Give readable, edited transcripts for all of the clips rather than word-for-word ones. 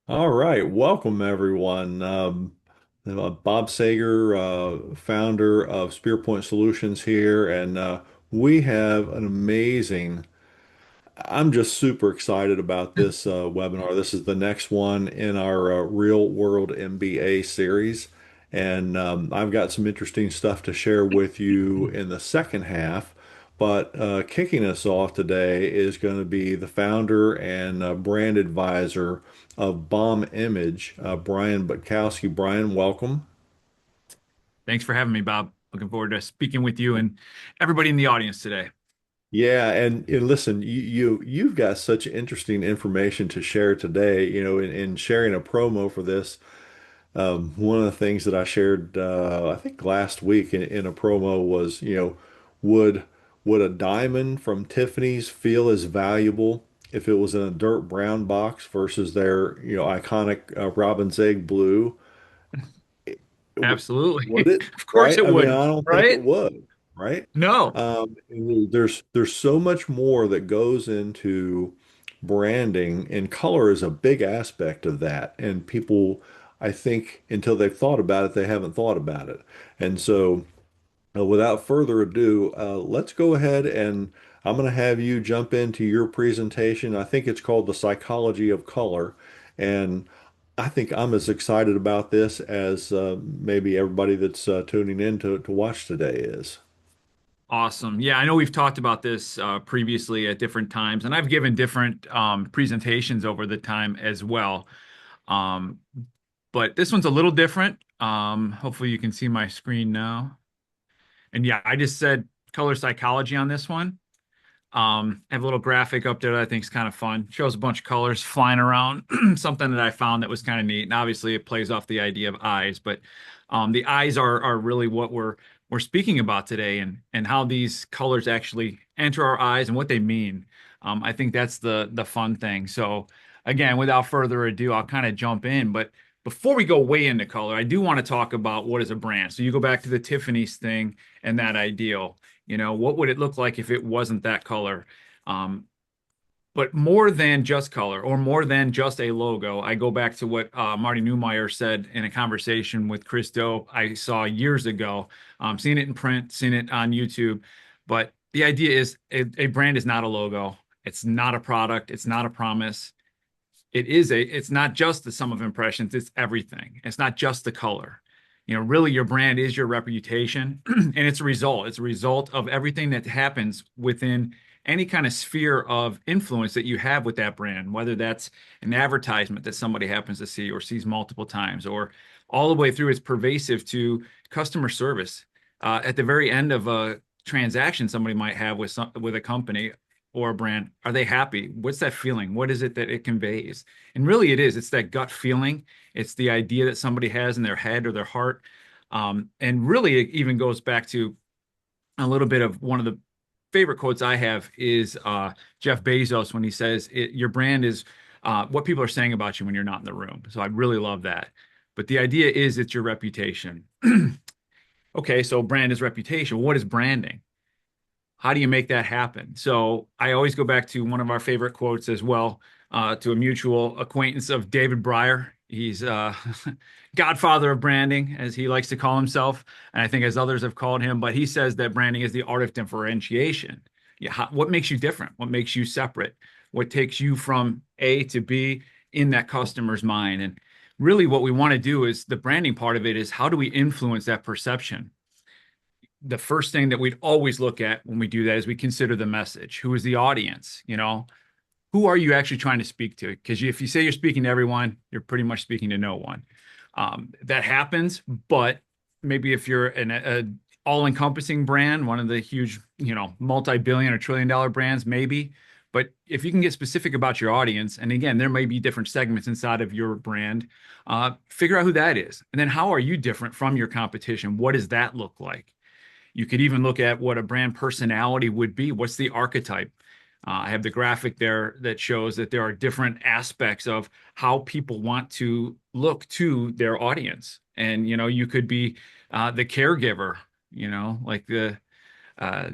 All right, welcome everyone. Bob Sager, founder of SpearPoint Solutions here, and we have an amazing. I'm just super excited about this webinar. This is the next one in our Real World MBA series, and I've got some interesting stuff to share with you in the second half. But kicking us off today is going to be the founder and brand advisor of Bomb Image, Brian Butkowski. Brian, welcome. Thanks for having me, Bob. Looking forward to speaking with you and everybody in the audience today. Yeah, and listen, you've got such interesting information to share today. In sharing a promo for this. One of the things that I shared, I think last week in a promo was, would would a diamond from Tiffany's feel as valuable if it was in a dirt brown box versus their, iconic robin's egg blue? W- Would Absolutely. it? Of course Right? it I mean, would, I don't think it right? would, right? No. There's so much more that goes into branding, and color is a big aspect of that. And people, I think, until they've thought about it, they haven't thought about it. And so, without further ado, let's go ahead and I'm going to have you jump into your presentation. I think it's called The Psychology of Color. And I think I'm as excited about this as maybe everybody that's tuning in to watch today is. Awesome. Yeah, I know we've talked about this previously at different times, and I've given different presentations over the time as well. Um, but this one's a little different. Hopefully you can see my screen now. And yeah, I just said color psychology on this one. I have a little graphic up there that I think is kind of fun. Shows a bunch of colors flying around. Something that I found that was kind of neat. And obviously it plays off the idea of eyes, but the eyes are really what we're speaking about today and how these colors actually enter our eyes and what they mean. I think that's the fun thing. So again, without further ado, I'll kind of jump in. But before we go way into color, I do want to talk about what is a brand. So you go back to the Tiffany's thing and that ideal. What would it look like if it wasn't that color? Um, but more than just color or more than just a logo, I go back to what Marty Newmeyer said in a conversation with Chris Doe I saw years ago. Seen it in print, seen it on YouTube. But the idea is a brand is not a logo. It's not a product. It's not a promise. It's not just the sum of impressions, it's everything. It's not just the color. Really your brand is your reputation and it's a result. It's a result of everything that happens within any kind of sphere of influence that you have with that brand, whether that's an advertisement that somebody happens to see or sees multiple times, or all the way through it's pervasive to customer service. At the very end of a transaction somebody might have with a company or a brand, are they happy? What's that feeling? What is it that it conveys? And really it is, it's that gut feeling. It's the idea that somebody has in their head or their heart. And really it even goes back to a little bit of one of the favorite quotes I have is Jeff Bezos when he says your brand is what people are saying about you when you're not in the room. So I really love that. But the idea is it's your reputation. Okay, so brand is reputation. What is branding? How do you make that happen? So I always go back to one of our favorite quotes as well, to a mutual acquaintance of David Breyer. He's godfather of branding, as he likes to call himself, and I think as others have called him. But he says that branding is the art of differentiation. Yeah, what makes you different? What makes you separate? What takes you from A to B in that customer's mind? And really, what we want to do is the branding part of it is how do we influence that perception? The first thing that we'd always look at when we do that is we consider the message. Who is the audience? Who are you actually trying to speak to? Because if you say you're speaking to everyone, you're pretty much speaking to no one. That happens, but maybe if you're a all-encompassing brand, one of the huge, multi-billion or trillion-dollar brands, maybe. But if you can get specific about your audience, and again, there may be different segments inside of your brand, figure out who that is. And then how are you different from your competition? What does that look like? You could even look at what a brand personality would be. What's the archetype? I have the graphic there that shows that there are different aspects of how people want to look to their audience. And, you could be the caregiver, like the uh,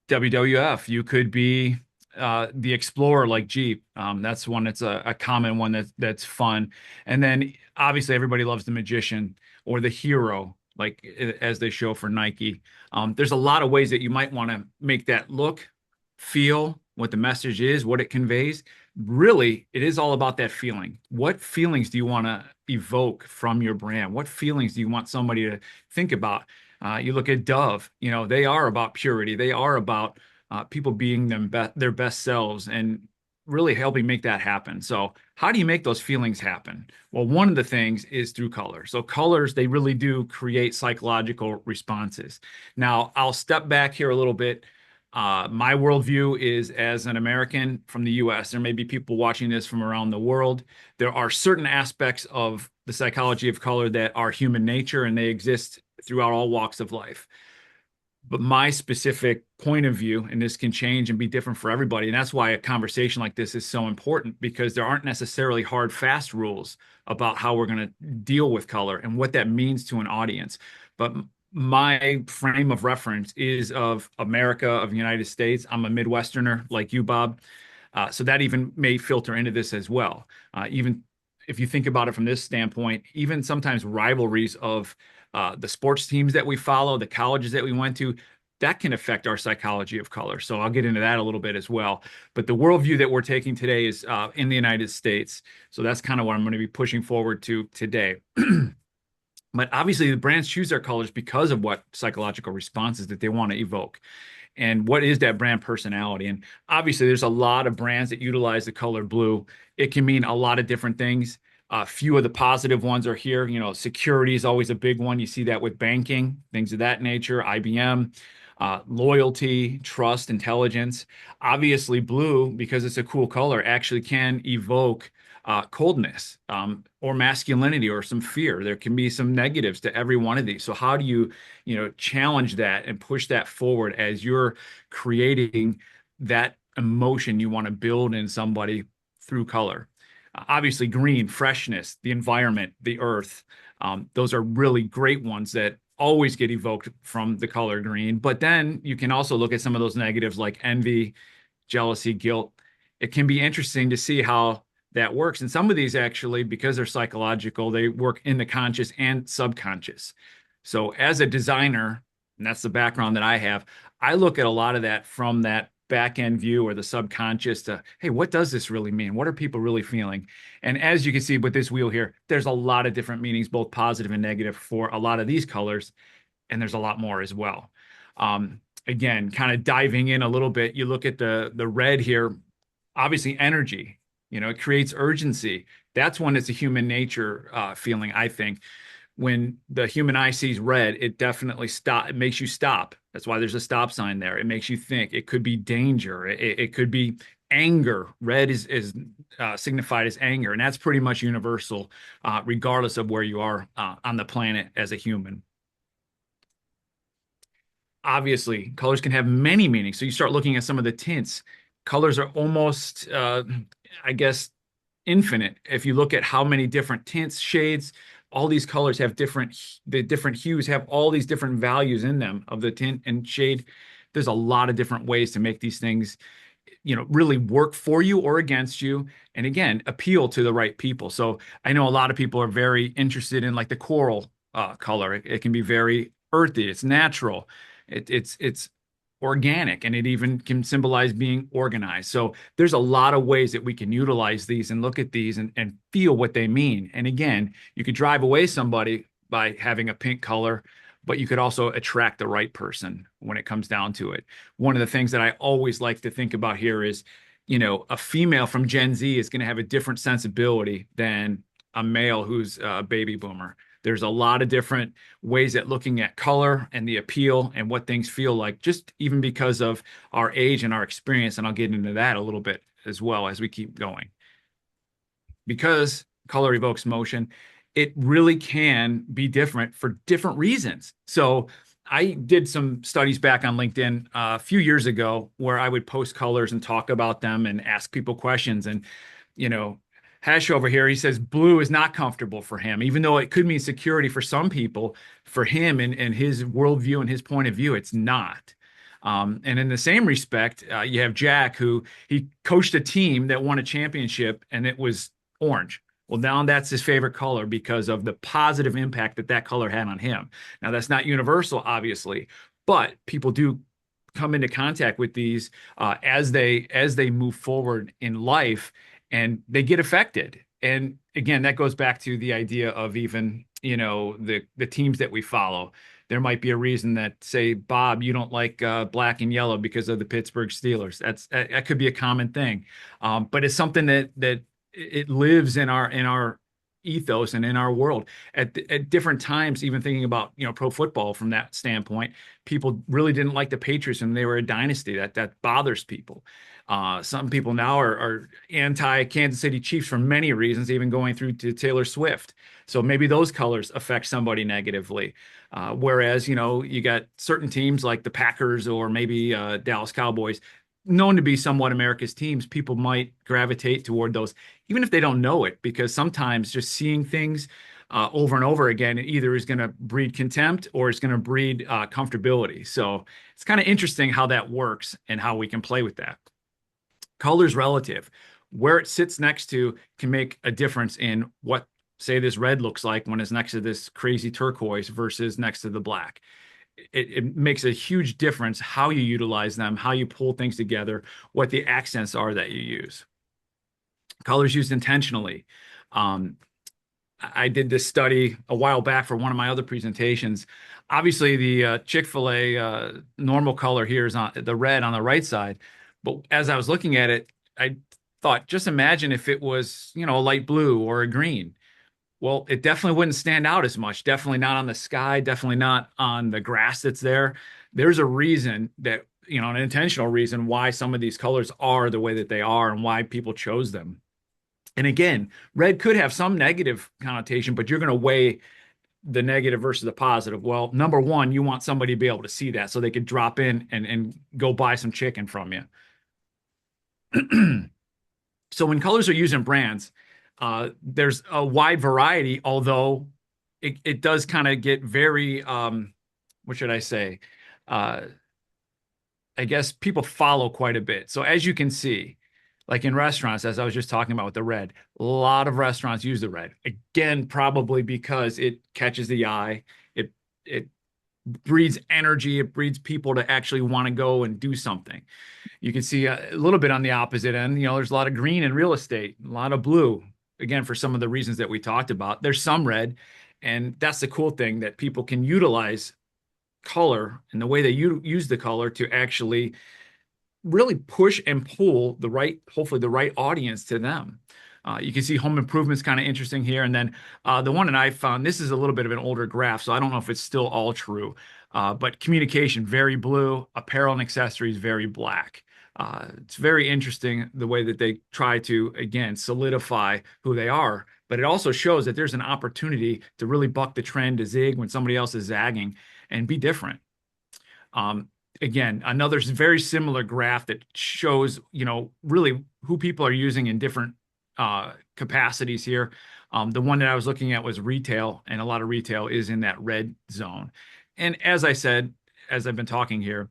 WWF. You could be the Explorer like Jeep. That's one that's a common one that's fun. And then obviously everybody loves the Magician or the Hero, like as they show for Nike. There's a lot of ways that you might want to make that look, feel, what the message is, what it conveys. Really, it is all about that feeling. What feelings do you want to evoke from your brand? What feelings do you want somebody to think about? You look at Dove, they are about purity. They are about people being their best selves and really helping make that happen. So, how do you make those feelings happen? Well, one of the things is through color. So, colors, they really do create psychological responses. Now, I'll step back here a little bit. My worldview is as an American from the US. There may be people watching this from around the world. There are certain aspects of the psychology of color that are human nature and they exist throughout all walks of life. But my specific point of view, and this can change and be different for everybody. And that's why a conversation like this is so important because there aren't necessarily hard, fast rules about how we're going to deal with color and what that means to an audience. But my frame of reference is of America, of the United States. I'm a Midwesterner like you, Bob. So that even may filter into this as well. Even if you think about it from this standpoint, even sometimes rivalries of the sports teams that we follow, the colleges that we went to, that can affect our psychology of color. So I'll get into that a little bit as well. But the worldview that we're taking today is in the United States. So that's kind of what I'm going to be pushing forward to today. But obviously, the brands choose their colors because of what psychological responses that they want to evoke. And what is that brand personality? And obviously, there's a lot of brands that utilize the color blue. It can mean a lot of different things. A few of the positive ones are here. Security is always a big one. You see that with banking, things of that nature, IBM, loyalty, trust, intelligence. Obviously, blue, because it's a cool color, actually can evoke coldness or masculinity or some fear. There can be some negatives to every one of these. So how do you, challenge that and push that forward as you're creating that emotion you want to build in somebody through color? Obviously, green, freshness, the environment, the earth. Those are really great ones that always get evoked from the color green. But then you can also look at some of those negatives like envy, jealousy, guilt. It can be interesting to see how that works. And some of these actually, because they're psychological, they work in the conscious and subconscious. So as a designer, and that's the background that I have, I look at a lot of that from that back end view or the subconscious to, hey, what does this really mean? What are people really feeling? And as you can see with this wheel here, there's a lot of different meanings, both positive and negative for a lot of these colors. And there's a lot more as well. Again, kind of diving in a little bit, you look at the red here, obviously energy. It creates urgency. That's when it's a human nature feeling, I think. When the human eye sees red, it definitely it makes you stop. That's why there's a stop sign there. It makes you think. It could be danger. It could be anger. Red is signified as anger, and that's pretty much universal, regardless of where you are on the planet as a human. Obviously, colors can have many meanings. So you start looking at some of the tints. Colors are almost, I guess, infinite. If you look at how many different tints, shades, all these colors have the different hues have all these different values in them of the tint and shade. There's a lot of different ways to make these things, really work for you or against you. And again, appeal to the right people. So I know a lot of people are very interested in like the coral color. It can be very earthy. It's natural. It's organic, and it even can symbolize being organized. So there's a lot of ways that we can utilize these and look at these and feel what they mean. And again, you could drive away somebody by having a pink color, but you could also attract the right person when it comes down to it. One of the things that I always like to think about here is, a female from Gen Z is going to have a different sensibility than a male who's a baby boomer. There's a lot of different ways at looking at color and the appeal and what things feel like, just even because of our age and our experience. And I'll get into that a little bit as well as we keep going. Because color evokes motion, it really can be different for different reasons. So I did some studies back on LinkedIn a few years ago where I would post colors and talk about them and ask people questions. And, Hash over here, he says blue is not comfortable for him, even though it could mean security for some people. For him and his worldview and his point of view, it's not. And in the same respect, you have Jack, who he coached a team that won a championship, and it was orange. Well, now that's his favorite color because of the positive impact that that color had on him. Now, that's not universal, obviously, but people do come into contact with these as they move forward in life, and they get affected. And again, that goes back to the idea of even, the teams that we follow. There might be a reason that, say, Bob, you don't like black and yellow because of the Pittsburgh Steelers. That could be a common thing, but it's something that it lives in our ethos and in our world at different times. Even thinking about pro football from that standpoint, people really didn't like the Patriots and they were a dynasty. That bothers people. Some people now are anti Kansas City Chiefs for many reasons, even going through to Taylor Swift. So maybe those colors affect somebody negatively. Whereas, you got certain teams like the Packers or maybe Dallas Cowboys, known to be somewhat America's teams. People might gravitate toward those, even if they don't know it, because sometimes just seeing things over and over again, it either is going to breed contempt or it's going to breed comfortability. So it's kind of interesting how that works and how we can play with that. Color's relative. Where it sits next to can make a difference in what, say, this red looks like when it's next to this crazy turquoise versus next to the black. It makes a huge difference how you utilize them, how you pull things together, what the accents are that you use. Colors used intentionally. I did this study a while back for one of my other presentations. Obviously, the Chick-fil-A normal color here is on the red on the right side. But as I was looking at it, I thought, just imagine if it was, a light blue or a green. Well, it definitely wouldn't stand out as much. Definitely not on the sky, definitely not on the grass that's there. There's a reason that, an intentional reason why some of these colors are the way that they are and why people chose them. And again, red could have some negative connotation, but you're going to weigh the negative versus the positive. Well, number one, you want somebody to be able to see that so they could drop in and go buy some chicken from you. So when colors are used in brands, there's a wide variety, although it does kind of get very, what should I say? Uh, I guess people follow quite a bit. So as you can see, like in restaurants, as I was just talking about with the red, a lot of restaurants use the red. Again, probably because it catches the eye. It breeds energy. It breeds people to actually want to go and do something. You can see a little bit on the opposite end. There's a lot of green in real estate, a lot of blue. Again, for some of the reasons that we talked about, there's some red, and that's the cool thing that people can utilize color and the way they use the color to actually really push and pull hopefully the right audience to them. You can see home improvements kind of interesting here. And then the one that I found, this is a little bit of an older graph, so I don't know if it's still all true. But communication, very blue, apparel and accessories, very black. It's very interesting the way that they try to, again, solidify who they are. But it also shows that there's an opportunity to really buck the trend, to zig when somebody else is zagging, and be different. Again, another very similar graph that shows, really who people are using in different capacities here. The one that I was looking at was retail, and a lot of retail is in that red zone. And as I said, as I've been talking here,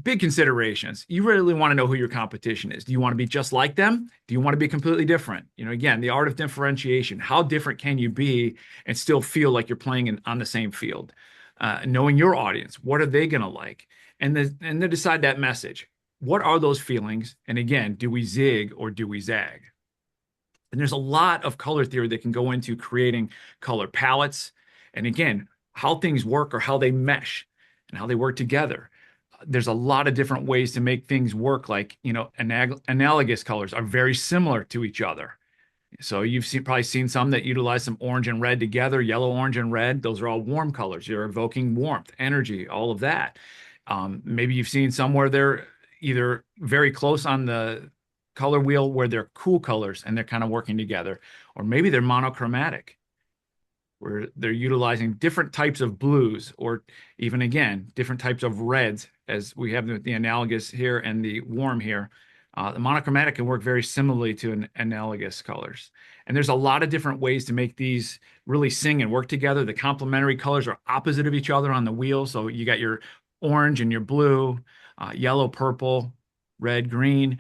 big considerations. You really want to know who your competition is. Do you want to be just like them? Do you want to be completely different? Again, the art of differentiation. How different can you be and still feel like you're playing on the same field? Knowing your audience, what are they going to like? And then decide that message. What are those feelings? And again, do we zig or do we zag? And there's a lot of color theory that can go into creating color palettes. And again, how things work or how they mesh and how they work together. There's a lot of different ways to make things work. Like, analogous colors are very similar to each other. So you've probably seen some that utilize some orange and red together, yellow, orange, and red. Those are all warm colors. You're evoking warmth, energy, all of that. Maybe you've seen some where they're either very close on the color wheel where they're cool colors and they're kind of working together, or maybe they're monochromatic, where they're utilizing different types of blues, or even, again, different types of reds, as we have the analogous here and the warm here. The monochromatic can work very similarly to an analogous colors. And there's a lot of different ways to make these really sing and work together. The complementary colors are opposite of each other on the wheel. So you got your orange and your blue, yellow, purple, red, green.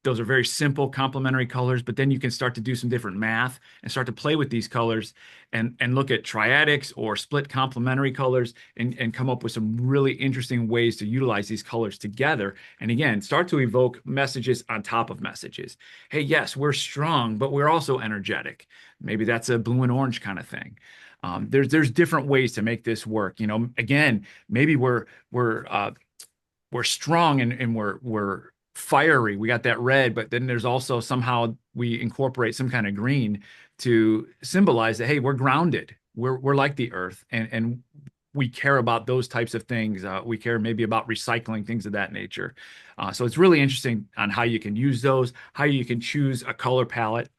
Those are very simple complementary colors, but then you can start to do some different math and start to play with these colors and look at triadics or split complementary colors and come up with some really interesting ways to utilize these colors together. And again, start to evoke messages on top of messages. Hey, yes, we're strong, but we're also energetic. Maybe that's a blue and orange kind of thing. There's different ways to make this work. Again, maybe we're strong and we're fiery. We got that red, but then there's also somehow we incorporate some kind of green to symbolize that, hey, we're grounded. We're like the earth and we care about those types of things. We care maybe about recycling, things of that nature. So it's really interesting on how you can use those, how you can choose a color palette.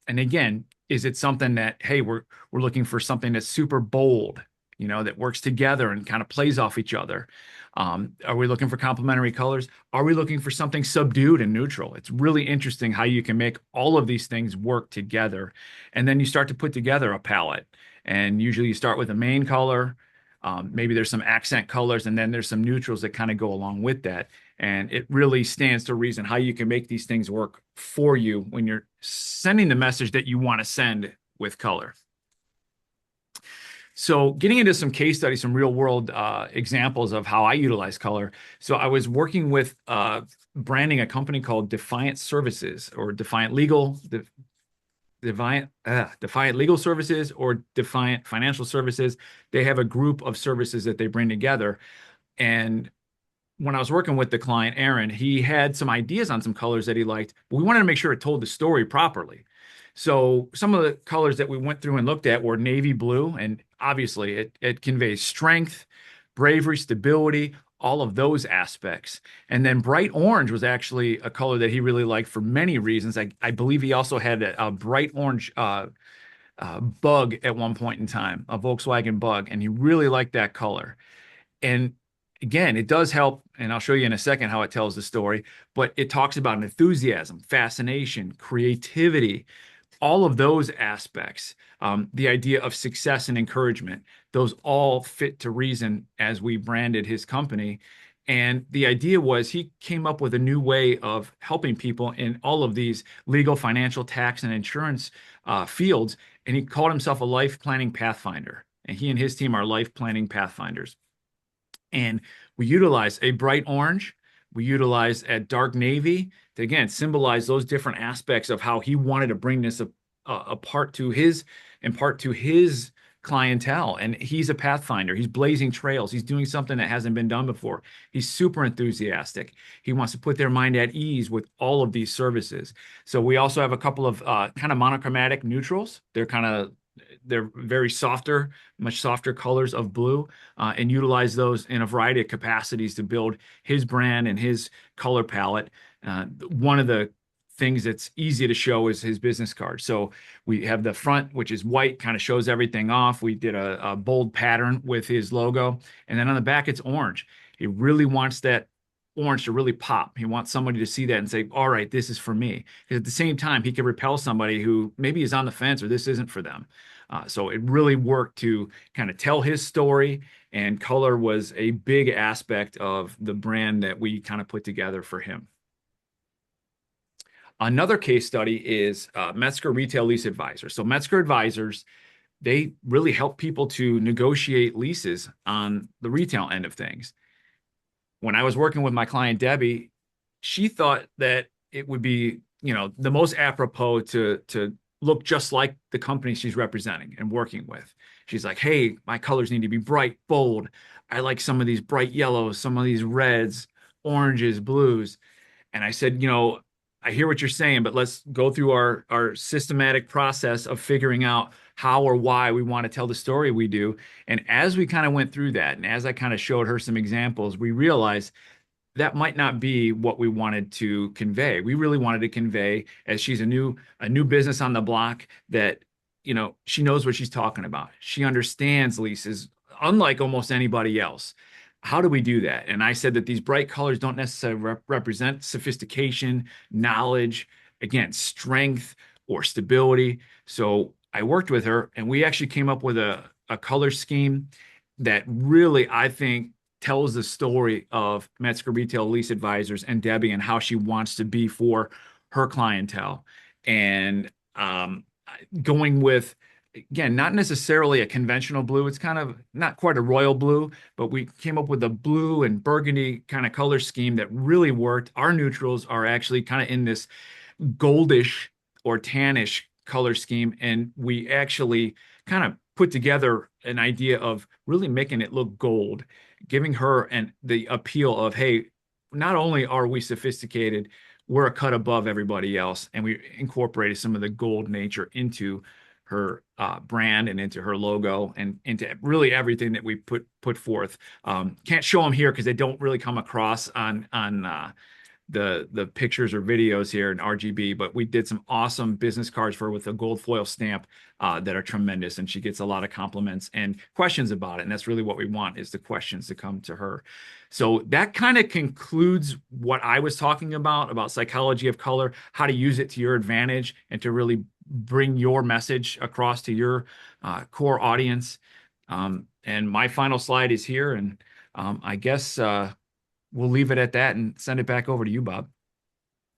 And again, is it something that, hey, we're looking for something that's super bold, that works together and kind of plays off each other? Are we looking for complementary colors? Are we looking for something subdued and neutral? It's really interesting how you can make all of these things work together. And then you start to put together a palette. And usually you start with a main color. Maybe there's some accent colors, and then there's some neutrals that kind of go along with that. And it really stands to reason how you can make these things work for you when you're sending the message that you want to send with color. So getting into some case studies, some real world examples of how I utilize color. So I was working with branding a company called Defiant Services or Defiant Legal, Defiant Legal Services or Defiant Financial Services. They have a group of services that they bring together. And when I was working with the client, Aaron, he had some ideas on some colors that he liked, but we wanted to make sure it told the story properly. So some of the colors that we went through and looked at were navy blue, and obviously it conveys strength, bravery, stability, all of those aspects. And then bright orange was actually a color that he really liked for many reasons. I believe he also had a bright orange bug at one point in time, a Volkswagen bug, and he really liked that color. And again, it does help, and I'll show you in a second how it tells the story, but it talks about enthusiasm, fascination, creativity, all of those aspects, the idea of success and encouragement, those all fit to reason as we branded his company. And the idea was he came up with a new way of helping people in all of these legal, financial, tax, and insurance fields. And he called himself a life planning pathfinder. And he and his team are life planning pathfinders. And we utilize a bright orange. We utilize a dark navy to, again, symbolize those different aspects of how he wanted to bring this apart to his, impart to his clientele. And he's a pathfinder. He's blazing trails. He's doing something that hasn't been done before. He's super enthusiastic. He wants to put their mind at ease with all of these services. So we also have a couple of kind of monochromatic neutrals. They're very softer, much softer colors of blue, and utilize those in a variety of capacities to build his brand and his color palette. One of the things that's easy to show is his business card. So we have the front, which is white, kind of shows everything off. We did a bold pattern with his logo. And then on the back, it's orange. He really wants that orange to really pop. He wants somebody to see that and say, all right, this is for me. Because at the same time, he could repel somebody who maybe is on the fence or this isn't for them. So it really worked to kind of tell his story, and color was a big aspect of the brand that we kind of put together for him. Another case study is Metzger Retail Lease Advisors. So Metzger Advisors, they really help people to negotiate leases on the retail end of things. When I was working with my client, Debbie, she thought that it would be, the most apropos to look just like the company she's representing and working with. She's like, hey, my colors need to be bright, bold. I like some of these bright yellows, some of these reds, oranges, blues. And I said, I hear what you're saying, but let's go through our systematic process of figuring out how or why we want to tell the story we do. And as we kind of went through that, and as I kind of showed her some examples, we realized that might not be what we wanted to convey. We really wanted to convey, as she's a new business on the block, that she knows what she's talking about. She understands leases, unlike almost anybody else. How do we do that? And I said that these bright colors don't necessarily represent sophistication, knowledge, again, strength or stability. So I worked with her, and we actually came up with a color scheme that really, I think, tells the story of Metzger Retail Lease Advisors and Debbie and how she wants to be for her clientele. And going with, again, not necessarily a conventional blue. It's kind of not quite a royal blue, but we came up with a blue and burgundy kind of color scheme that really worked. Our neutrals are actually kind of in this goldish or tannish color scheme, and we actually kind of put together an idea of really making it look gold, giving her and the appeal of, hey, not only are we sophisticated, we're a cut above everybody else, and we incorporated some of the gold nature into her brand and into her logo and into really everything that we put forth. Can't show them here because they don't really come across on the pictures or videos here in RGB, but we did some awesome business cards for her with a gold foil stamp that are tremendous, and she gets a lot of compliments and questions about it. And that's really what we want, is the questions to come to her. So that kind of concludes what I was talking about psychology of color, how to use it to your advantage and to really bring your message across to your core audience. And my final slide is here, and I guess we'll leave it at that and send it back over to you, Bob.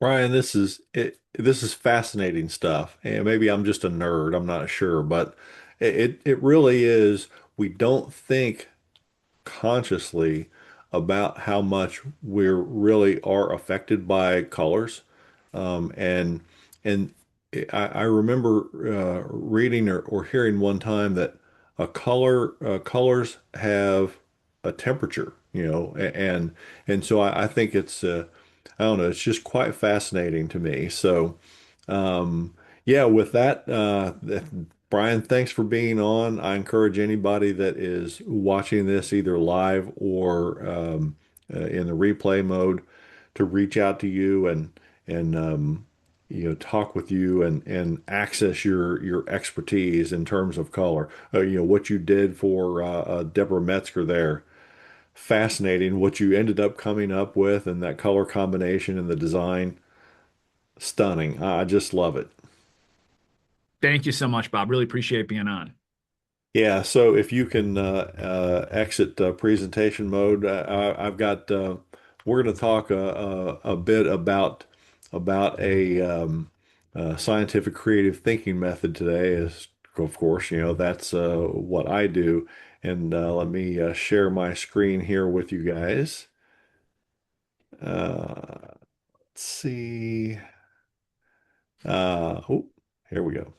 Brian, this is it. This is fascinating stuff. And maybe I'm just a nerd, I'm not sure, but it really is. We don't think consciously about how much we really are affected by colors. And I remember reading or hearing one time that colors have a temperature, and so I think it's I don't know, it's just quite fascinating to me. So yeah, with that, Brian, thanks for being on. I encourage anybody that is watching this either live or in the replay mode to reach out to you and talk with you and access your expertise in terms of color. What you did for Deborah Metzger there. Fascinating what you ended up coming up with and that color combination and the design. Stunning. I just love it. Thank you so much, Bob. Really appreciate being on. Yeah, so if you can exit presentation mode, I've got we're going to talk a bit about a scientific creative thinking method today. Is of course, that's what I do. And let me share my screen here with you guys. Let's see. Oh, here we go.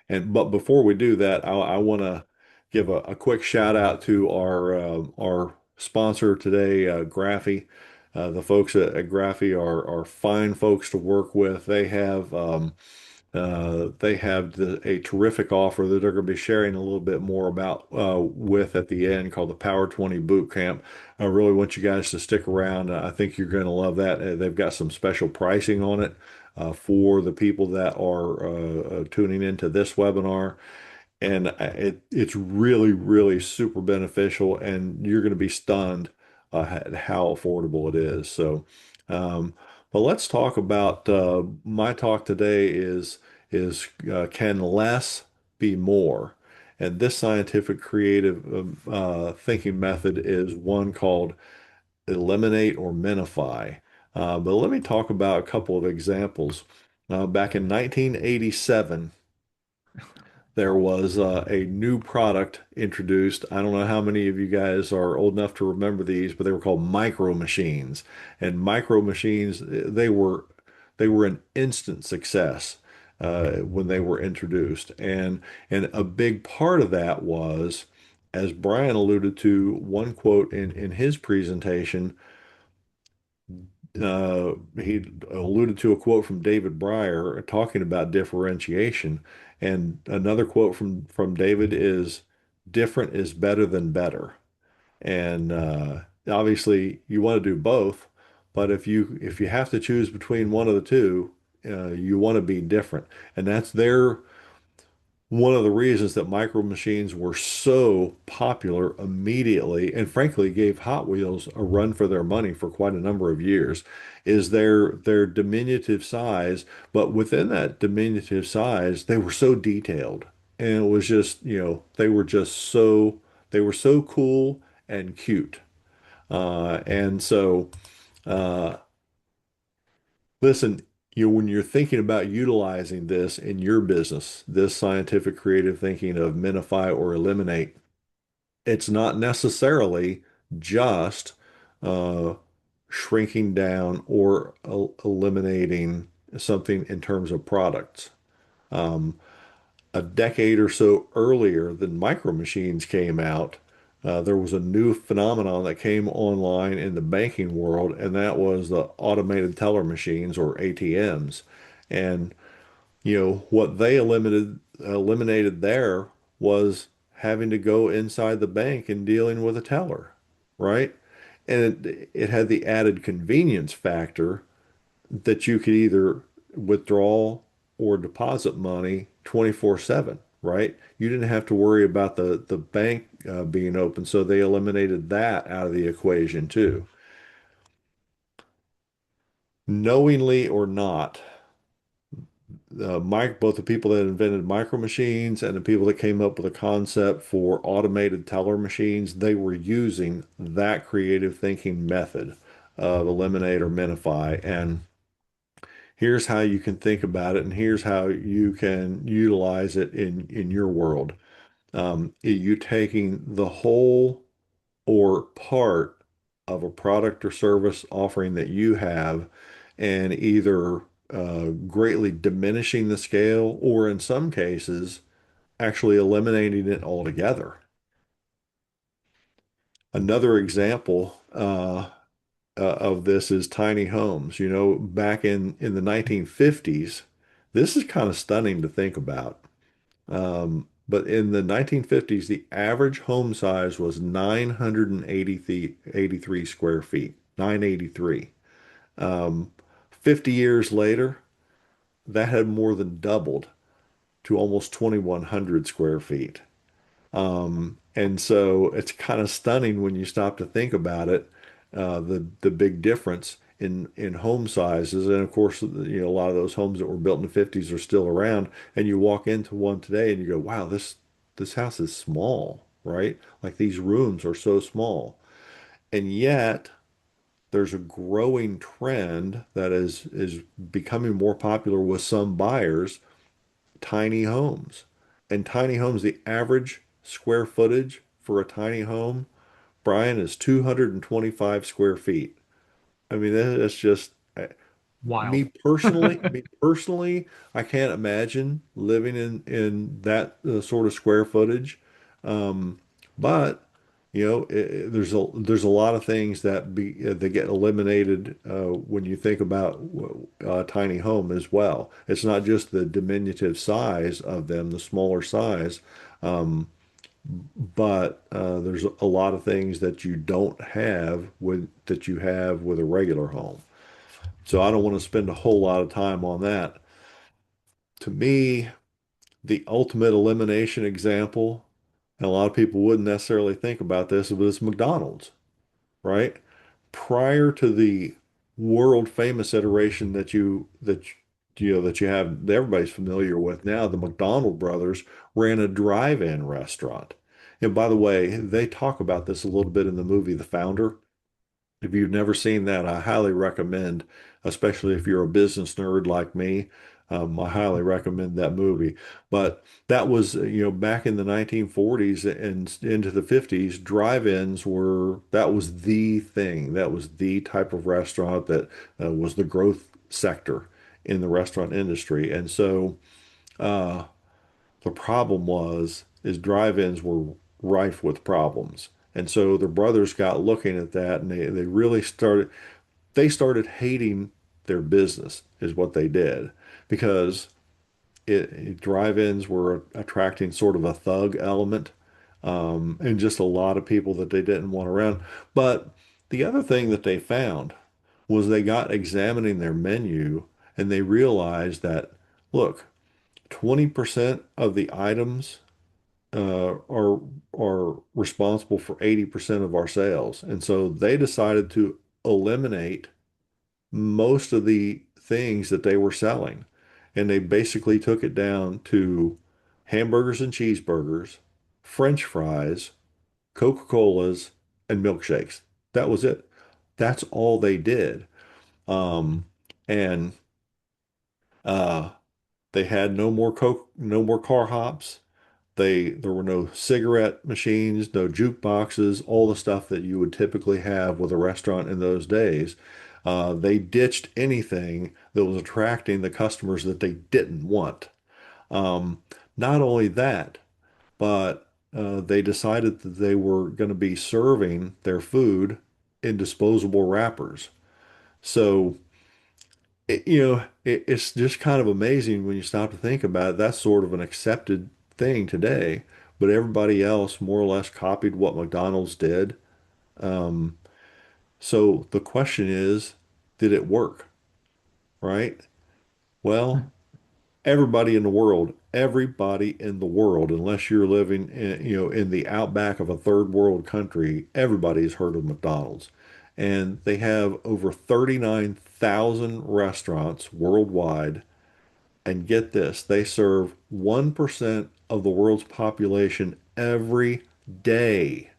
But before we do that, I want to give a quick shout out to our sponsor today, Graphy. The folks at Graphy are fine folks to work with. They have a terrific offer that they're going to be sharing a little bit more about with at the end, called the Power 20 Boot Camp. I really want you guys to stick around. I think you're going to love that. They've got some special pricing on it for the people that are tuning into this webinar. And it's really, really super beneficial, and you're going to be stunned at how affordable it is. So, but let's talk about my talk today is can less be more? And this scientific creative thinking method is one called eliminate or minify. But let me talk about a couple of examples. Back in 1987, there was a new product introduced. I don't know how many of you guys are old enough to remember these, but they were called micro machines. And micro machines, they were an instant success when they were introduced. And a big part of that was, as Brian alluded to, one quote in his presentation, he alluded to a quote from David Breyer talking about differentiation, and another quote from David is, "Different is better than better." And obviously, you want to do both, but if you have to choose between one of the two, you want to be different, and that's one of the reasons that micro machines were so popular immediately, and frankly gave Hot Wheels a run for their money for quite a number of years, is their diminutive size. But within that diminutive size, they were so detailed, and it was just, they were so cool and cute. And so, uh, listen, when you're thinking about utilizing this in your business, this scientific creative thinking of minify or eliminate, it's not necessarily just uh, shrinking down or eliminating something in terms of products. Um, a decade or so earlier than micro machines came out, there was a new phenomenon that came online in the banking world, and that was the automated teller machines or ATMs. And what they eliminated there was having to go inside the bank and dealing with a teller, right? And it had the added convenience factor that you could either withdraw or deposit money 24/7, right? You didn't have to worry about the bank being open, so they eliminated that out of the equation too. Knowingly or not, both the people that invented micro machines and the people that came up with a concept for automated teller machines, they were using that creative thinking method of eliminate or minify. And here's how you can think about it, and here's how you can utilize it in your world. You taking the whole or part of a product or service offering that you have and either greatly diminishing the scale or in some cases actually eliminating it altogether. Another example of this is tiny homes. Back in the 1950s, this is kind of stunning to think about. But in the 1950s, the average home size was 983 square feet, 983. 50 years later, that had more than doubled to almost 2,100 square feet. And so it's kind of stunning when you stop to think about it, the big difference in home sizes. And of course, a lot of those homes that were built in the 50s are still around. And you walk into one today and you go, wow, this house is small, right? Like these rooms are so small. And yet there's a growing trend that is becoming more popular with some buyers, tiny homes. And tiny homes, the average square footage for a tiny home, Brian, is 225 square feet. I mean, that's just Wild. me personally, I can't imagine living in that sort of square footage. Um, but there's a lot of things that get eliminated when you think about a tiny home as well. It's not just the diminutive size of them, the smaller size, um, but there's a lot of things that you don't have that you have with a regular home. So I don't want to spend a whole lot of time on that. To me, the ultimate elimination example, and a lot of people wouldn't necessarily think about this, but it's McDonald's, right? Prior to the world famous iteration that you have that everybody's familiar with now, the McDonald brothers ran a drive-in restaurant. And by the way, they talk about this a little bit in the movie The Founder. If you've never seen that, I highly recommend, especially if you're a business nerd like me, I highly recommend that movie. But that was, back in the 1940s and into the 50s, drive-ins that was the thing. That was the type of restaurant that was the growth sector in the restaurant industry. And so uh, the problem is drive-ins were rife with problems. And so the brothers got looking at that and they really started hating their business is what they did because drive-ins were attracting sort of a thug element and just a lot of people that they didn't want around. But the other thing that they found was they got examining their menu and they realized that, look, 20% of the items are responsible for 80% of our sales. And so they decided to eliminate most of the things that they were selling. And they basically took it down to hamburgers and cheeseburgers, French fries, Coca-Colas, and milkshakes. That was it. That's all they did. Um, and uh, they had no more Coke, no more car hops. There were no cigarette machines, no jukeboxes, all the stuff that you would typically have with a restaurant in those days. They ditched anything that was attracting the customers that they didn't want. Um, Not only that, but they decided that they were going to be serving their food in disposable wrappers. So, it's just kind of amazing when you stop to think about it. That's sort of an accepted thing today, but everybody else more or less copied what McDonald's did. Um, so the question is, did it work? Right? Well, everybody in the world, unless you're living in the outback of a third world country, everybody's heard of McDonald's. And they have over 39,000 restaurants worldwide. And get this, they serve 1% of the world's population every day.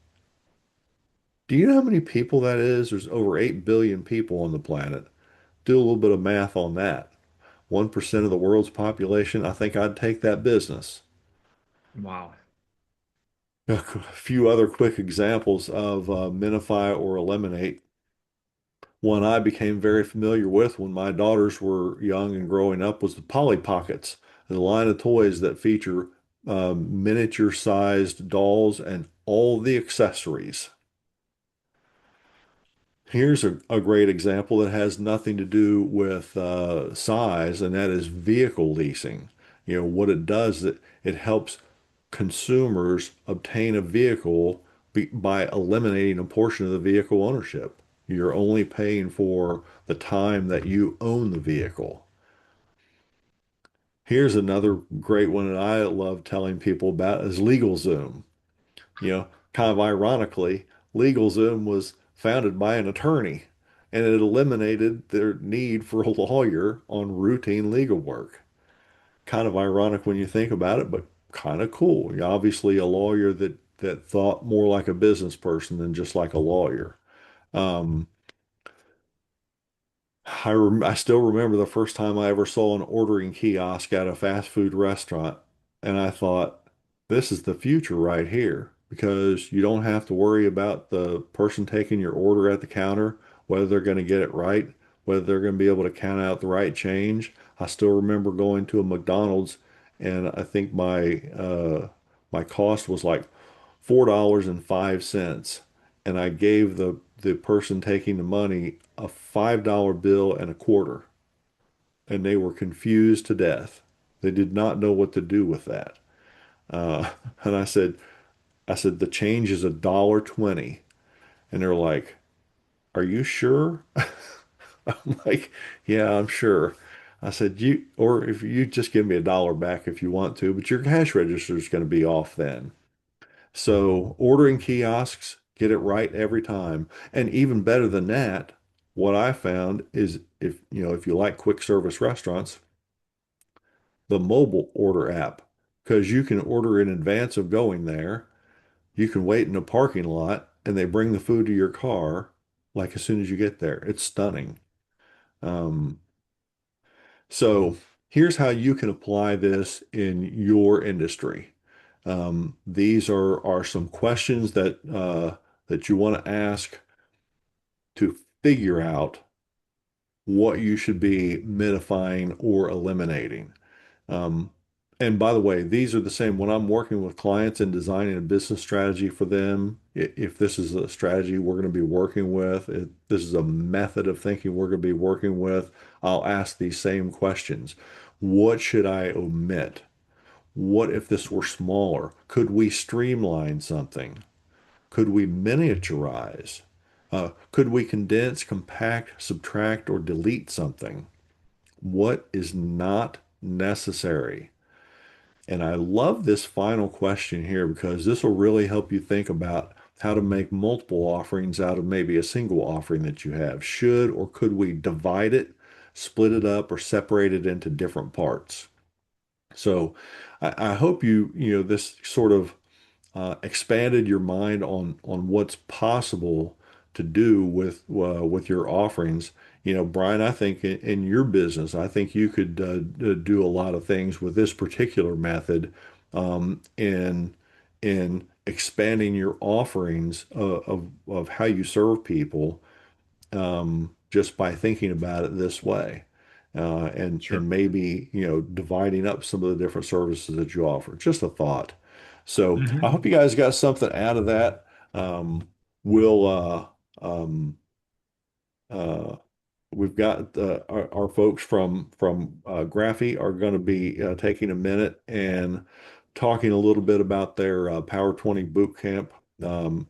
Do you know how many people that is? There's over 8 billion people on the planet. Do a little bit of math on that. 1% of the world's population, I think I'd take that business. Wow. A few other quick examples of minify or eliminate. One I became very familiar with when my daughters were young and growing up was the Polly Pockets, a line of toys that feature miniature-sized dolls and all the accessories. Here's a great example that has nothing to do with size, and that is vehicle leasing. What it does, it helps consumers obtain a vehicle by eliminating a portion of the vehicle ownership. You're only paying for the time that you own the vehicle. Here's another great one that I love telling people about is LegalZoom. Kind of ironically, LegalZoom was founded by an attorney, and it eliminated their need for a lawyer on routine legal work. Kind of ironic when you think about it, but kind of cool. Obviously, a lawyer that thought more like a business person than just like a lawyer. Um, I still remember the first time I ever saw an ordering kiosk at a fast food restaurant, and I thought, this is the future right here because you don't have to worry about the person taking your order at the counter, whether they're going to get it right, whether they're going to be able to count out the right change. I still remember going to a McDonald's, and I think my cost was like $4.05, and I gave the person taking the money a $5 bill and a quarter, and they were confused to death. They did not know what to do with that. Uh, and I said the change is $1.20, and they're like, "Are you sure?" I'm like, "Yeah, I'm sure." I said, or if you just give me $1 back if you want to, but your cash register is going to be off then." So ordering kiosks, get it right every time. And even better than that, what I found is if you like quick service restaurants, the mobile order app, because you can order in advance of going there. You can wait in a parking lot and they bring the food to your car like as soon as you get there. It's stunning. Um, so here's how you can apply this in your industry. These are some questions that you want to ask to figure out what you should be minifying or eliminating. Um, and by the way, these are the same when I'm working with clients and designing a business strategy for them. If this is a strategy we're going to be working with, if this is a method of thinking we're going to be working with, I'll ask these same questions. What should I omit? What if this were smaller? Could we streamline something? Could we miniaturize? Could we condense, compact, subtract, or delete something? What is not necessary? And I love this final question here because this will really help you think about how to make multiple offerings out of maybe a single offering that you have. Should or could we divide it, split it up, or separate it into different parts? So I hope this sort of expanded your mind on what's possible to do with your offerings. Brian, I think in your business, I think you could do a lot of things with this particular method in expanding your offerings of how you serve people just by thinking about it this way. And Sure. maybe dividing up some of the different services that you offer. Just a thought. So I Hmm. hope you guys got something out of that. We'll um, uh, we've got our folks from Graphy are going to be taking a minute and talking a little bit about their Power 20 boot camp. Um,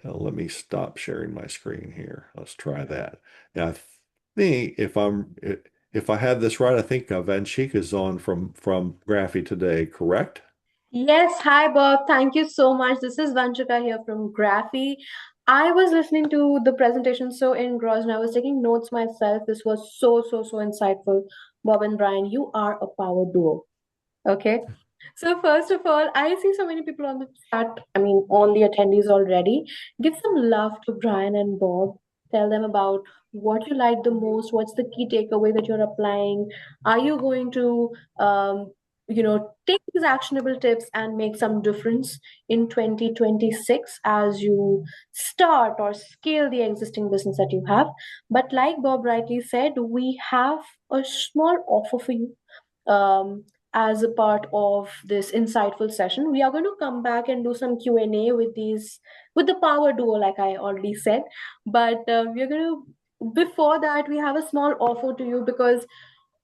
Let me stop sharing my screen here. Let's try that. Now, I think if I have this right, I think Vanchika's on from Graphy today, correct? Yes, hi Bob. Thank you so much. This is Vanchika here from Graphy. I was listening to the presentation so engrossed and I was taking notes myself. This was so insightful. Bob and Brian, you are a power duo. Okay. So first of all, I see so many people on the chat, I mean, on the attendees already. Give some love to Brian and Bob. Tell them about what you like the most. What's the key takeaway that you're applying? Are you going to, take these actionable tips and make some difference in 2026 as you start or scale the existing business that you have? But like Bob rightly said, we have a small offer for you. Um, as a part of this insightful session, we are going to come back and do some Q&A with the power duo, like I already said. But we're going to, before that, we have a small offer to you because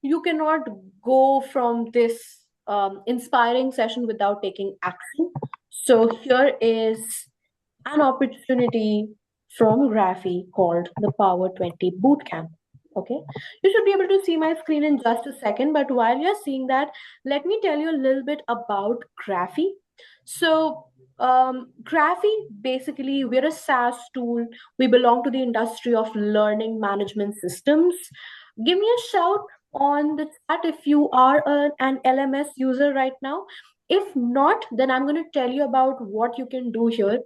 you cannot go from this inspiring session without taking action. So here is an opportunity from Graphy called the Power 20 Bootcamp. Okay, you should be able to see my screen in just a second, but while you're seeing that, let me tell you a little bit about Graphy. So, Graphy, basically, we're a SaaS tool. We belong to the industry of learning management systems. Give me a shout on the chat if you are an LMS user right now. If not, then I'm going to tell you about what you can do here.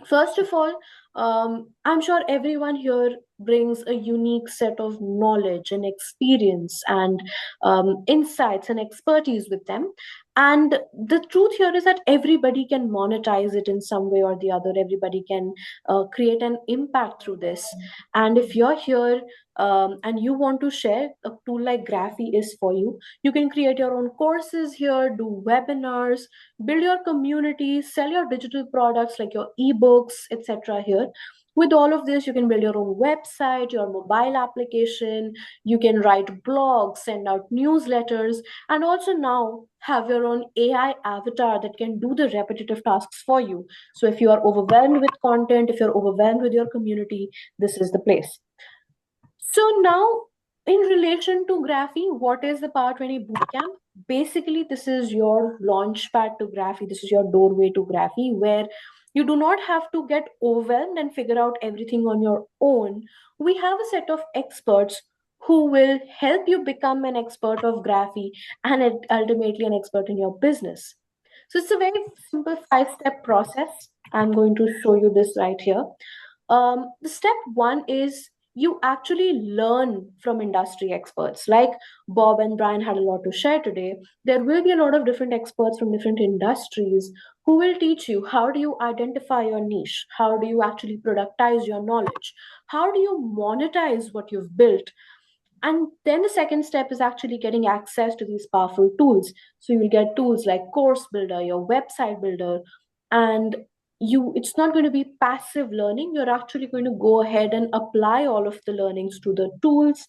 First of all, I'm sure everyone here brings a unique set of knowledge and experience and insights and expertise with them. And the truth here is that everybody can monetize it in some way or the other. Everybody can create an impact through this. And if you're here and you want to share, a tool like Graphy is for you. You can create your own courses here, do webinars, build your community, sell your digital products like your ebooks, etc. here. With all of this, you can build your own website, your mobile application, you can write blogs, send out newsletters, and also now have your own AI avatar that can do the repetitive tasks for you. So if you are overwhelmed with content, if you're overwhelmed with your community, this is the place. So now, in relation to Graphy, what is the Power 20 Bootcamp? Basically, this is your launch pad to Graphy. This is your doorway to Graphy, where you do not have to get overwhelmed and figure out everything on your own. We have a set of experts who will help you become an expert of Graphy and ultimately an expert in your business. So it's a very simple 5-step process. I'm going to show you this right here. The step one is you actually learn from industry experts. Like Bob and Brian had a lot to share today. There will be a lot of different experts from different industries who will teach you how do you identify your niche? How do you actually productize your knowledge? How do you monetize what you've built? And then the second step is actually getting access to these powerful tools. So you'll get tools like Course Builder, your website builder, and it's not going to be passive learning. You're actually going to go ahead and apply all of the learnings to the tools.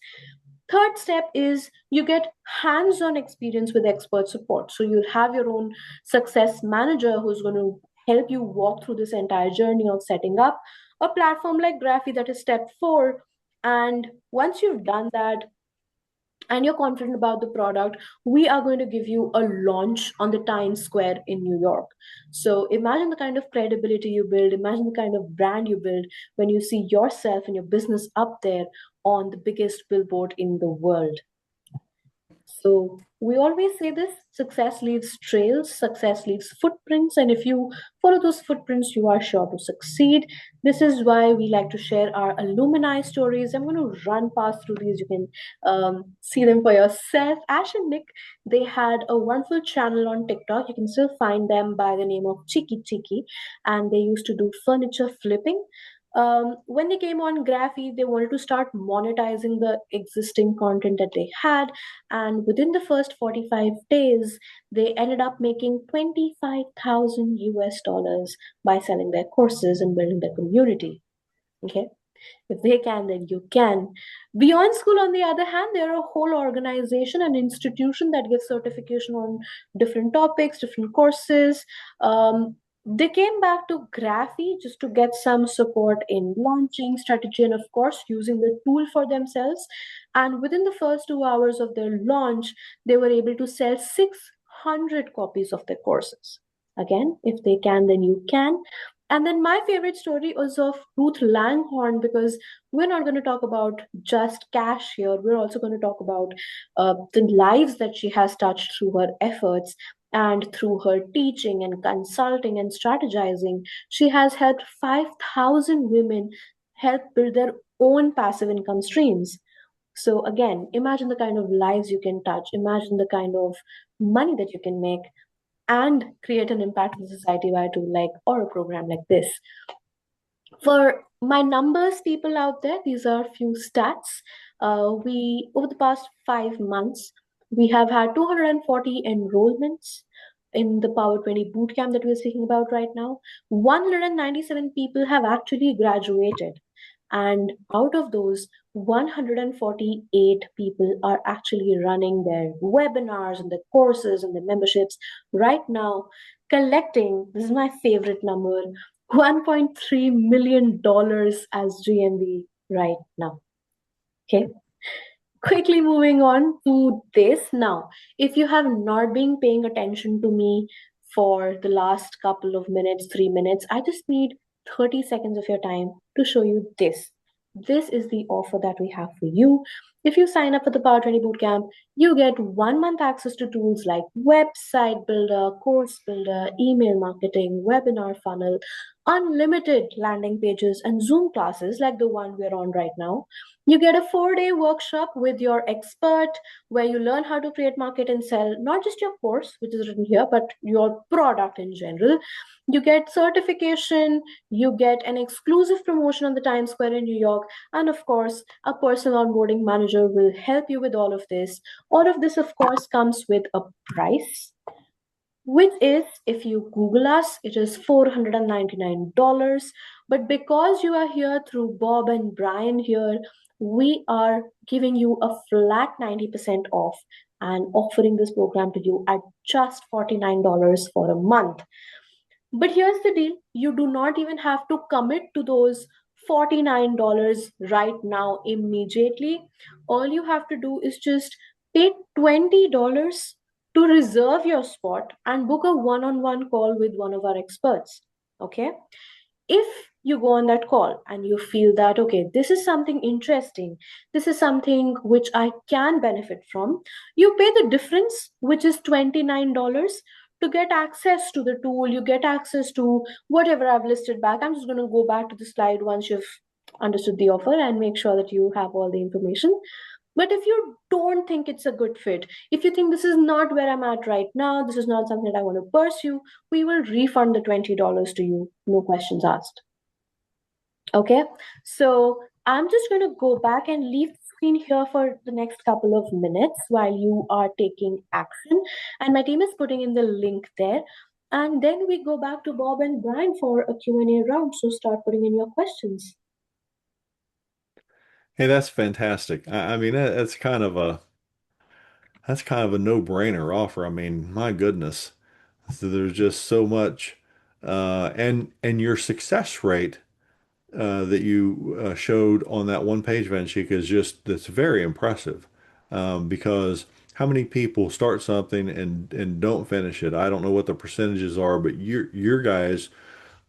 Third step is you get hands-on experience with expert support. So you'll have your own success manager who's going to help you walk through this entire journey of setting up a platform like Graphy. That is step four. And once you've done that and you're confident about the product, we are going to give you a launch on the Times Square in New York. So imagine the kind of credibility you build, imagine the kind of brand you build when you see yourself and your business up there on the biggest billboard in the world. So we always say this: success leaves trails, success leaves footprints, and if you follow those footprints, you are sure to succeed. This is why we like to share our alumni stories. I'm going to run past through these. You can see them for yourself. Ash and Nick, they had a wonderful channel on TikTok. You can still find them by the name of Chiki Chiki, and they used to do furniture flipping. When they came on Graphy, they wanted to start monetizing the existing content that they had, and within the first 45 days, they ended up making 25,000 US dollars by selling their courses and building their community. Okay. If they can, then you can. Beyond School, on the other hand, they're a whole organization and institution that gives certification on different topics, different courses. They came back to Graphy just to get some support in launching strategy and, of course, using the tool for themselves. And within the first 2 hours of their launch, they were able to sell 600 copies of their courses. Again, if they can, then you can. And then my favorite story was of Ruth Langhorn, because we're not going to talk about just cash here. We're also going to talk about the lives that she has touched through her efforts and through her teaching and consulting and strategizing. She has helped 5,000 women help build their own passive income streams. So, again, imagine the kind of lives you can touch, imagine the kind of money that you can make and create an impact in society via a tool like or a program like this. For my numbers, people out there, these are few stats. We over the past 5 months, we have had 240 enrollments in the Power 20 bootcamp that we're speaking about right now. 197 people have actually graduated, and out of those, 148 people are actually running their webinars and the courses and the memberships right now, collecting, this is my favorite number, $1.3 million as GMV right now. Okay. Quickly moving on to this now. If you have not been paying attention to me for the last couple of minutes, 3 minutes, I just need 30 seconds of your time to show you this. This is the offer that we have for you. If you sign up for the Power 20 Bootcamp, you get 1 month access to tools like website builder, course builder, email marketing, webinar funnel, unlimited landing pages, and Zoom classes like the one we're on right now. You get a 4-day workshop with your expert where you learn how to create, market, and sell not just your course, which is written here, but your product in general. You get certification, you get an exclusive promotion on the Times Square in New York, and of course, a personal onboarding manager will help you with all of this. All of this, of course, comes with a price, which is, if you Google us, it is $499. But because you are here through Bob and Brian here, we are giving you a flat 90% off and offering this program to you at just $49 for a month. But here's the deal, you do not even have to commit to those $49 right now immediately. All you have to do is just pay $20 to reserve your spot and book a one on one call with one of our experts. Okay. If you go on that call and you feel that, okay, this is something interesting, this is something which I can benefit from, you pay the difference, which is $29, to get access to the tool. You get access to whatever I've listed back. I'm just going to go back to the slide once you've understood the offer and make sure that you have all the information. But if you don't think it's a good fit, if you think this is not where I'm at right now, this is not something that I want to pursue, we will refund the $20 to you, no questions asked. Okay, so I'm just going to go back and leave the screen here for the next couple of minutes while you are taking action. And my team is putting in the link there. And then we go back to Bob and Brian for a Q&A round. So start putting in your questions. Hey, that's fantastic. I mean, that's kind of a no-brainer offer. I mean, my goodness. So there's just so much, and your success rate that you showed on that one page, Vanshika, is just that's very impressive. Because how many people start something and don't finish it? I don't know what the percentages are, but your guys'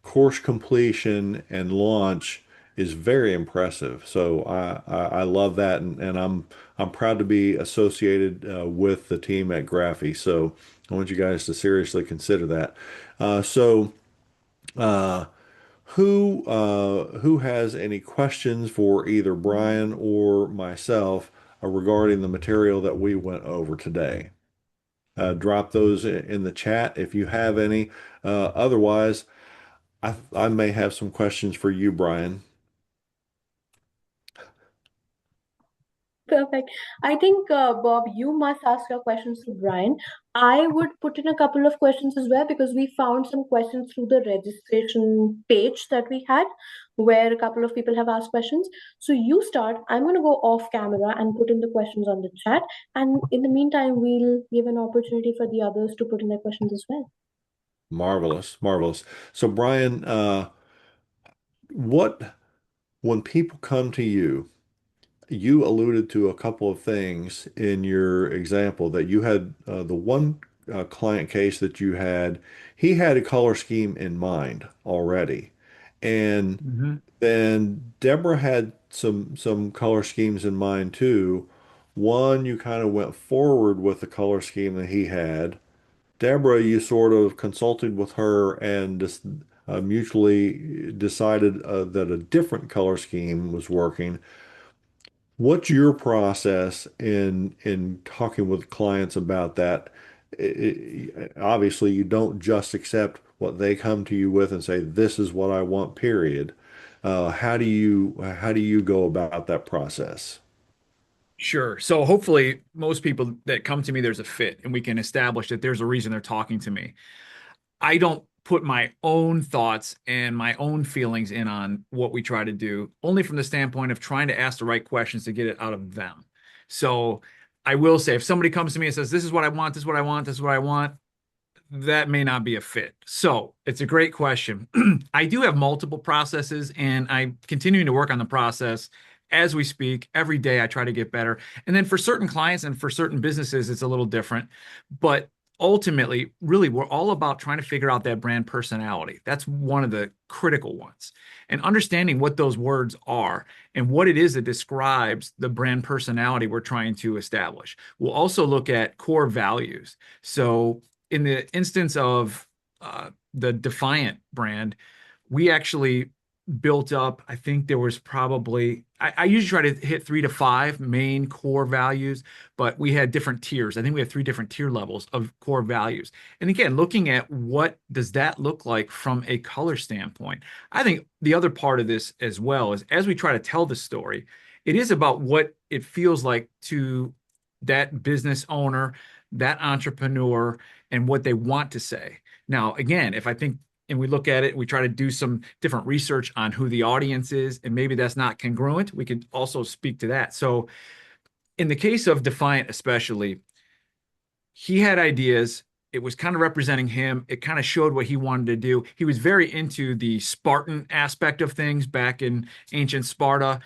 course completion and launch is very impressive. So I love that, and I'm proud to be associated with the team at Graphy. So I want you guys to seriously consider that. So uh, who has any questions for either Brian or myself regarding the material that we went over today? Drop those in the chat if you have any. Otherwise, I may have some questions for you, Brian. Perfect. I think, Bob, you must ask your questions to Brian. I would put in a couple of questions as well because we found some questions through the registration page that we had where a couple of people have asked questions. So you start. I'm going to go off camera and put in the questions on the chat. And in the meantime, we'll give an opportunity for the others to put in their questions as well. Marvelous, marvelous. So, Brian, what when people come to you, you alluded to a couple of things in your example that you had the one client case that you had, he had a color scheme in mind already. And Mhm. then Deborah had some color schemes in mind too. One, you kind of went forward with the color scheme that he had. Deborah, you sort of consulted with her and just mutually decided that a different color scheme was working. What's your process in talking with clients about that? Obviously, you don't just accept what they come to you with and say, "This is what I want," period. How do you go about that process? Sure. So hopefully most people that come to me, there's a fit and we can establish that there's a reason they're talking to me. I don't put my own thoughts and my own feelings in on what we try to do, only from the standpoint of trying to ask the right questions to get it out of them. So I will say, if somebody comes to me and says, "This is what I want, this is what I want, this is what I want," that may not be a fit. So it's a great question. I do have multiple processes, and I'm continuing to work on the process as we speak. Every day I try to get better. And then for certain clients and for certain businesses, it's a little different. But ultimately, really, we're all about trying to figure out that brand personality. That's one of the critical ones. And understanding what those words are and what it is that describes the brand personality we're trying to establish. We'll also look at core values. So in the instance of the Defiant brand, we actually built up, I think there was probably, I usually try to hit 3 to 5 main core values, but we had different tiers. I think we have 3 different tier levels of core values. And again, looking at what does that look like from a color standpoint. I think the other part of this as well is as we try to tell the story, it is about what it feels like to that business owner, that entrepreneur, and what they want to say. Now, again, if I think and we look at it, we try to do some different research on who the audience is, and maybe that's not congruent, we could also speak to that. So in the case of Defiant, especially, he had ideas. It was kind of representing him. It kind of showed what he wanted to do. He was very into the Spartan aspect of things back in ancient Sparta.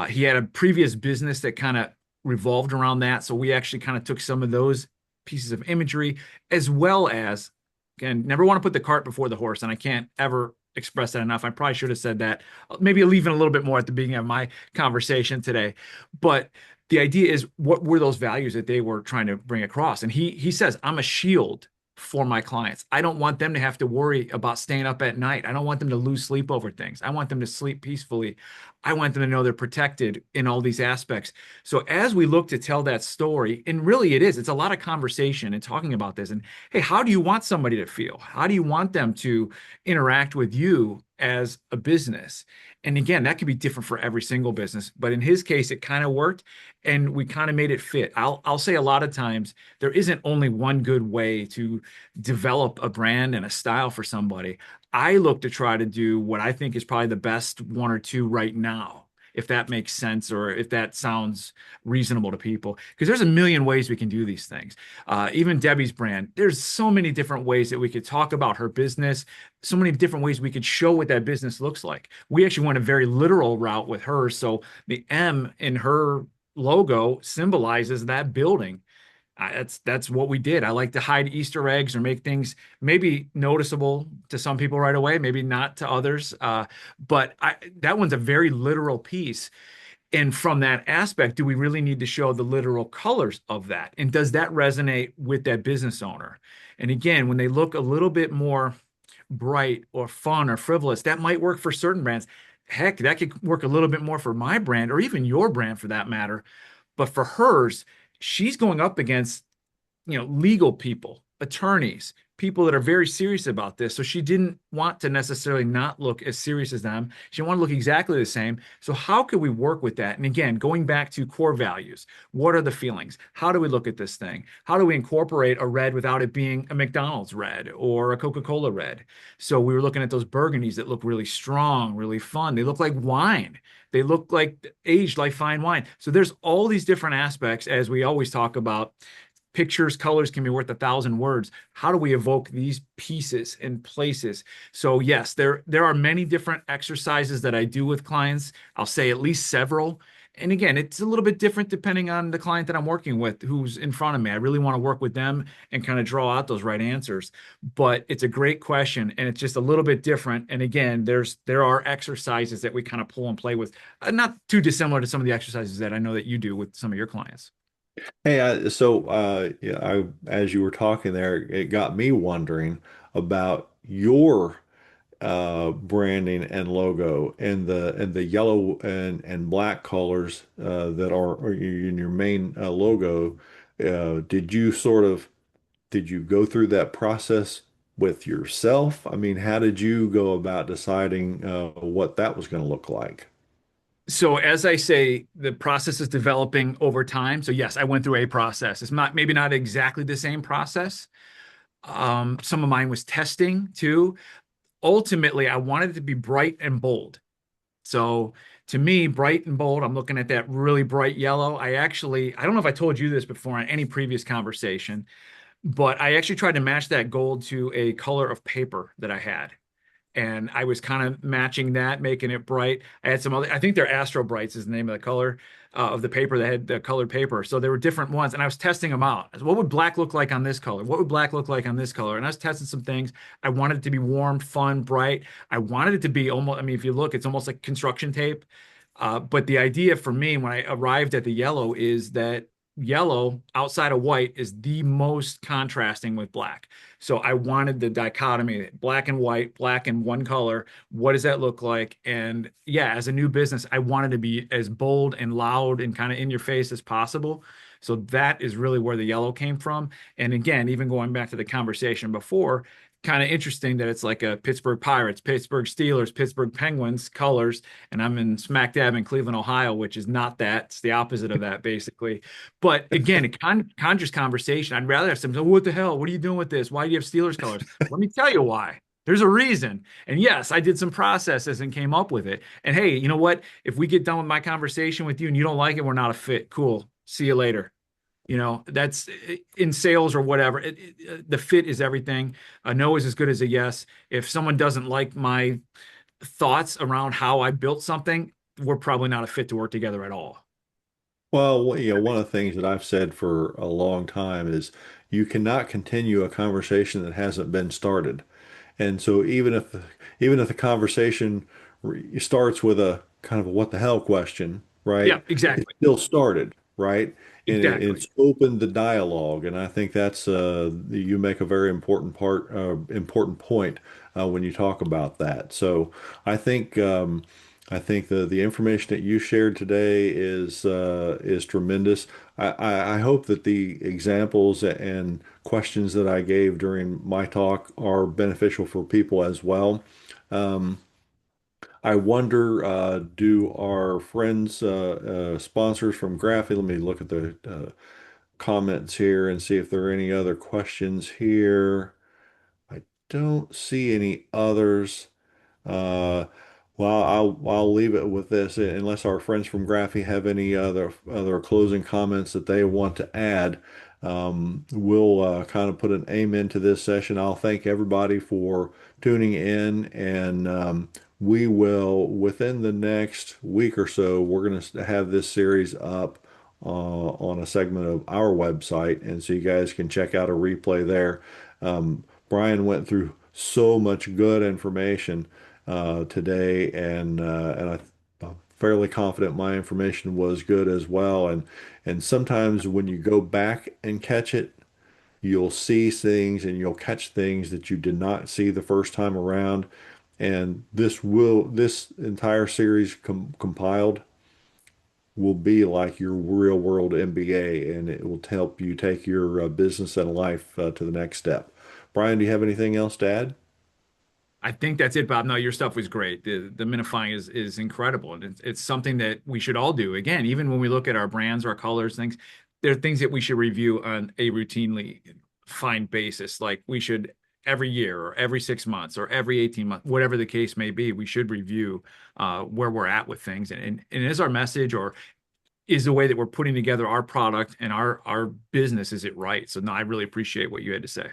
He had a previous business that kind of revolved around that. So we actually kind of took some of those pieces of imagery, as well as, again, never want to put the cart before the horse. And I can't ever express that enough. I probably should have said that, maybe leaving a little bit more at the beginning of my conversation today. But the idea is, what were those values that they were trying to bring across? And he says, "I'm a shield for my clients. I don't want them to have to worry about staying up at night. I don't want them to lose sleep over things. I want them to sleep peacefully. I want them to know they're protected in all these aspects." So as we look to tell that story, and really it's a lot of conversation and talking about this. And hey, how do you want somebody to feel? How do you want them to interact with you as a business? And again, that could be different for every single business, but in his case, it kind of worked, and we kind of made it fit. I'll say a lot of times there isn't only one good way to develop a brand and a style for somebody. I look to try to do what I think is probably the best one or two right now, if that makes sense or if that sounds reasonable to people. Because there's a million ways we can do these things. Even Debbie's brand, there's so many different ways that we could talk about her business, so many different ways we could show what that business looks like. We actually went a very literal route with her. So the M in her logo symbolizes that building. That's what we did. I like to hide Easter eggs or make things maybe noticeable to some people right away, maybe not to others. But that one's a very literal piece. And from that aspect, do we really need to show the literal colors of that? And does that resonate with that business owner? And again, when they look a little bit more bright or fun or frivolous, that might work for certain brands. Heck, that could work a little bit more for my brand or even your brand for that matter. But for hers, she's going up against, legal people, attorneys, people that are very serious about this. So she didn't want to necessarily not look as serious as them. She wanted to look exactly the same. So how could we work with that? And again, going back to core values, what are the feelings? How do we look at this thing? How do we incorporate a red without it being a McDonald's red or a Coca-Cola red? So we were looking at those burgundies that look really strong, really fun. They look like wine. They look like aged like fine wine. So there's all these different aspects, as we always talk about. Pictures, colors can be worth 1,000 words. How do we evoke these pieces and places? So yes, there are many different exercises that I do with clients. I'll say at least several. And again, it's a little bit different depending on the client that I'm working with, who's in front of me. I really want to work with them and kind of draw out those right answers. But it's a great question, and it's just a little bit different. And again, there are exercises that we kind of pull and play with, not too dissimilar to some of the exercises that I know that you do with some of your clients. Hey, yeah, as you were talking there, it got me wondering about your branding and logo and the yellow and black colors that are in your main logo. Did you did you go through that process with yourself? I mean, how did you go about deciding what that was going to look like? So as I say, the process is developing over time. So yes, I went through a process. It's not maybe not exactly the same process. Some of mine was testing too. Ultimately, I wanted it to be bright and bold. So to me, bright and bold, I'm looking at that really bright yellow. I don't know if I told you this before on any previous conversation, but I actually tried to match that gold to a color of paper that I had, and I was kind of matching that, making it bright. I had some other, I think they're Astro Brights is the name of the color of the paper that had the colored paper. So there were different ones, and I was testing them out. I said, what would black look like on this color? What would black look like on this color? And I was testing some things. I wanted it to be warm, fun, bright. I wanted it to be almost, I mean, if you look, it's almost like construction tape. But the idea for me when I arrived at the yellow is that yellow outside of white is the most contrasting with black. So I wanted the dichotomy, black and white, black and one color. What does that look like? And yeah, as a new business, I wanted to be as bold and loud and kind of in your face as possible. So that is really where the yellow came from. And again, even going back to the conversation before, kind of interesting that it's like a Pittsburgh Pirates, Pittsburgh Steelers, Pittsburgh Penguins colors, and I'm in smack dab in Cleveland, Ohio, which is not that. It's the opposite of that, basically. But again, it conjures conversation. I'd rather have some, "Oh, what the hell? What are you doing with this? Why do you have Steelers colors?" Let me tell you why. There's a reason. And yes, I did some processes and came up with it. And hey, you know what? If we get done with my conversation with you and you don't like it, we're not a fit. Cool. See you later. That's in sales or whatever. The fit is everything. A no is as good as a yes. If someone doesn't like my thoughts around how I built something, we're probably not a fit to work together at all. Well, one of the things that I've said for a long time is you cannot continue a conversation that hasn't been started. And so even if the conversation starts with a kind of a what the hell question, Yeah, right? It exactly. still started, right? And Exactly. it's opened the dialogue. And I think that's you make a very important point when you talk about that. So I think I think the information that you shared today is tremendous. I hope that the examples and questions that I gave during my talk are beneficial for people as well. Um, I wonder, do our friends, sponsors from Graphy, let me look at the comments here and see if there are any other questions here. I don't see any others. Uh, well, I'll leave it with this unless our friends from Graphy have any other closing comments that they want to add. We'll kind of put an amen to this session. I'll thank everybody for tuning in, and we will within the next week or so, we're going to have this series up on a segment of our website, and so you guys can check out a replay there. Brian went through so much good information today, I'm fairly confident my information was good as well. And sometimes when you go back and catch it, you'll see things and you'll catch things that you did not see the first time around. And this entire series compiled will be like your real world MBA, and it will help you take your business and life to the next step. Brian, do you have anything else to add? I think that's it, Bob. No, your stuff was great. The minifying is incredible, and it's something that we should all do. Again, even when we look at our brands, our colors, things, there are things that we should review on a routinely fine basis. Like we should every year, or every 6 months, or every 18 months, whatever the case may be, we should review where we're at with things, and is our message or is the way that we're putting together our product and our business, is it right? So no, I really appreciate what you had to say.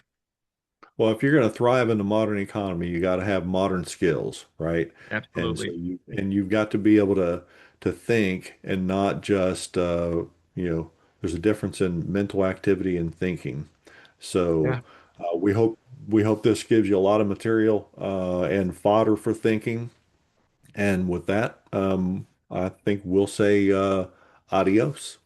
Well, if you're going to thrive in the modern economy, you got to have modern skills, right? And so Absolutely. you've got to be able to think and not just there's a difference in mental activity and thinking. Yeah. So we hope this gives you a lot of material and fodder for thinking. And with that, I think we'll say adios.